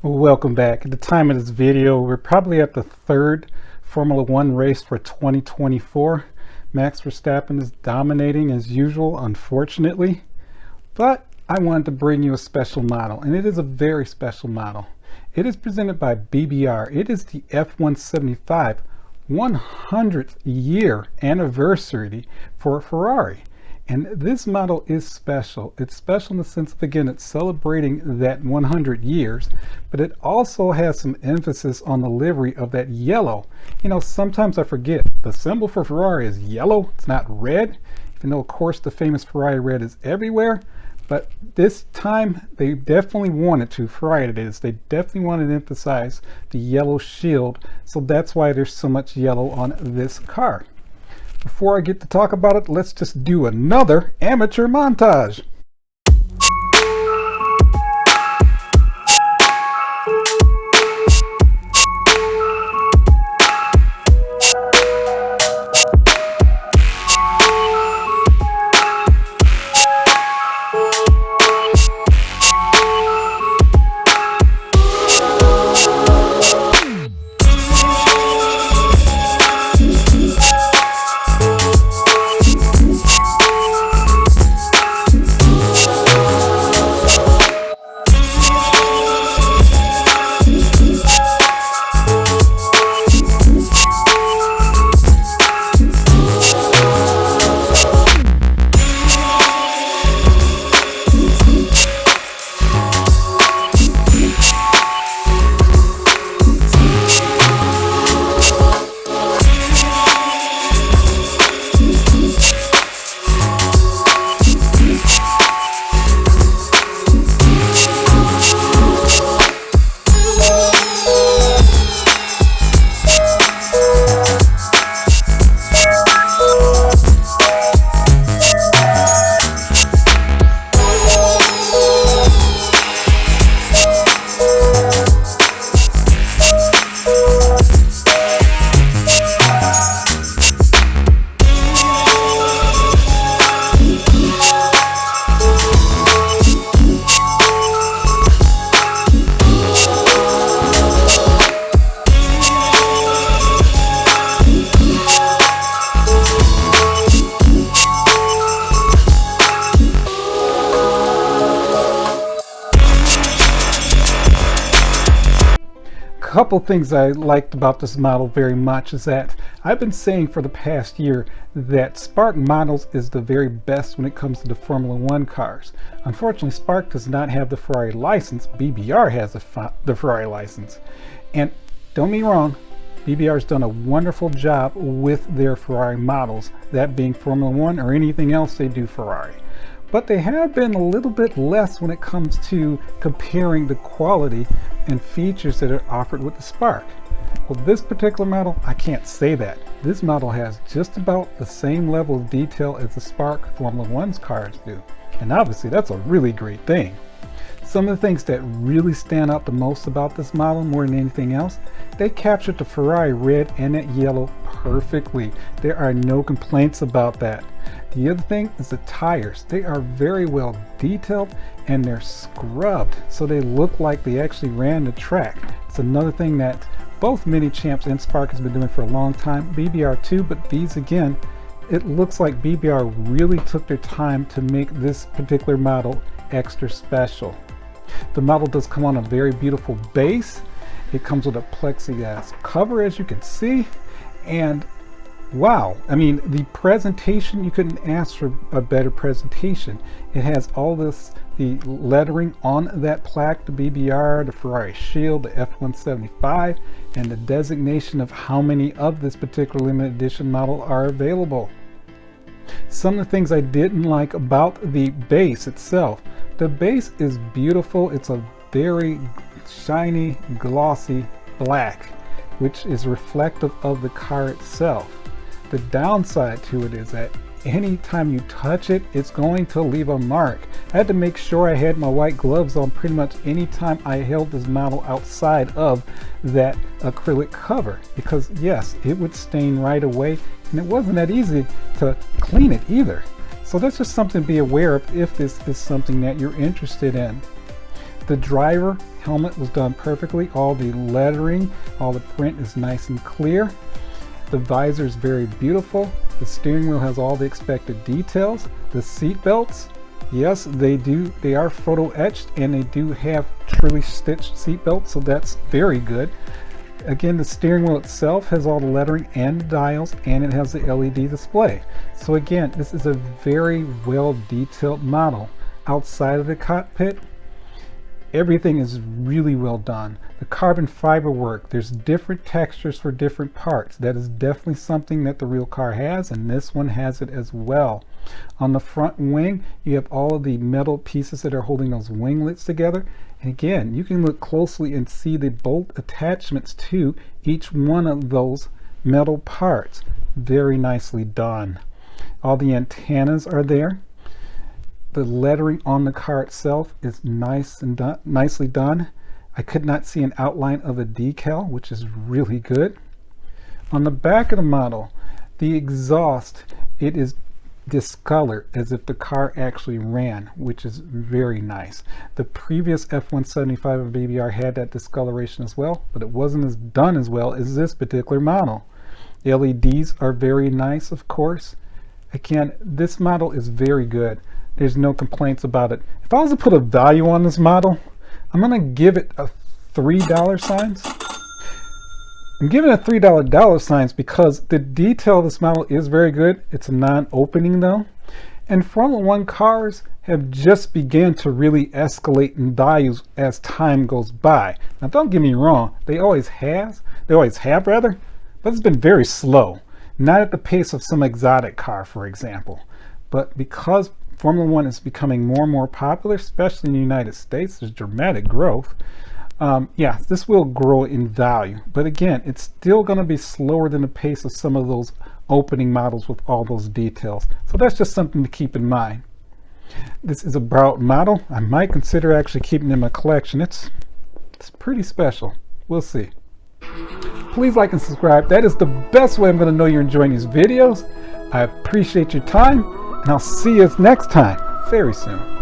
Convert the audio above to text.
Welcome back. At the time of this video, we're probably at the third Formula One race for 2024. Max Verstappen is dominating as usual, unfortunately, but I wanted to bring you a special model, and it is a very special model. It is presented by BBR. It is the F175 100th year anniversary for Ferrari. And this model is special. It's special in the sense of, again, it's celebrating that 100 years, but it also has some emphasis on the livery of that yellow. You know, sometimes I forget the symbol for Ferrari is yellow. It's not red, even though, of course, the famous Ferrari red is everywhere. But this time, they definitely wanted to, Ferrari it is, they definitely wanted to emphasize the yellow shield. So that's why there's so much yellow on this car. Before I get to talk about it, let's just do another amateur montage. Couple things I liked about this model very much is that I've been saying for the past year that Spark Models is the very best when it comes to the Formula One cars. Unfortunately, Spark does not have the Ferrari license. BBR has the Ferrari license. And don't get me wrong, BBR has done a wonderful job with their Ferrari models, that being Formula One or anything else they do Ferrari. But they have been a little bit less when it comes to comparing the quality and features that are offered with the Spark. Well, this particular model, I can't say that. This model has just about the same level of detail as the Spark Formula One's cars do. And obviously that's a really great thing. Some of the things that really stand out the most about this model more than anything else, they captured the Ferrari red and that yellow perfectly. There are no complaints about that. The other thing is the tires. They are very well detailed and they're scrubbed so they look like they actually ran the track. It's another thing that both Mini Champs and Spark has been doing for a long time, BBR too, but these again, it looks like BBR really took their time to make this particular model extra special. The model does come on a very beautiful base. It comes with a plexiglass cover, as you can see, and wow, I mean, the presentation, you couldn't ask for a better presentation. It has all this, the lettering on that plaque, the BBR, the Ferrari shield, the F175, and the designation of how many of this particular limited edition model are available. Some of the things I didn't like about the base itself. The base is beautiful. It's a very shiny, glossy black, which is reflective of the car itself. The downside to it is that anytime you touch it, it's going to leave a mark. I had to make sure I had my white gloves on pretty much anytime I held this model outside of that acrylic cover, because yes, it would stain right away, and it wasn't that easy to clean it either. So that's just something to be aware of if this is something that you're interested in. The driver helmet was done perfectly. All the lettering, all the print is nice and clear. The visor is very beautiful. The steering wheel has all the expected details. The seat belts, yes, they are photo etched, and they do have truly stitched seat belts, so that's very good. Again, the steering wheel itself has all the lettering and the dials, and it has the LED display. So again, this is a very well detailed model. Outside of the cockpit, everything is really well done. The carbon fiber work, there's different textures for different parts. That is definitely something that the real car has, and this one has it as well. On the front wing, you have all of the metal pieces that are holding those winglets together. And again, you can look closely and see the bolt attachments to each one of those metal parts. Very nicely done. All the antennas are there. The lettering on the car itself is nicely done. I could not see an outline of a decal, which is really good. On the back of the model, the exhaust, it is discolored as if the car actually ran, which is very nice. The previous F175 of BBR had that discoloration as well, but it wasn't as done as well as this particular model. The LEDs are very nice, of course. Again, this model is very good. There's no complaints about it. If I was to put a value on this model, I'm going to give it a $3 signs. I'm giving it a $3 signs because the detail of this model is very good. It's a non-opening though. And Formula One cars have just began to really escalate in values as time goes by. Now don't get me wrong, they always have rather, but it's been very slow. Not at the pace of some exotic car, for example. But because Formula One is becoming more and more popular, especially in the United States, there's dramatic growth. Yeah, this will grow in value, but again, it's still going to be slower than the pace of some of those opening models with all those details. So that's just something to keep in mind. This is a borrowed model. I might consider actually keeping it in my collection. It's pretty special. We'll see. Please like and subscribe. That is the best way I'm going to know you're enjoying these videos. I appreciate your time, and I'll see you next time very soon.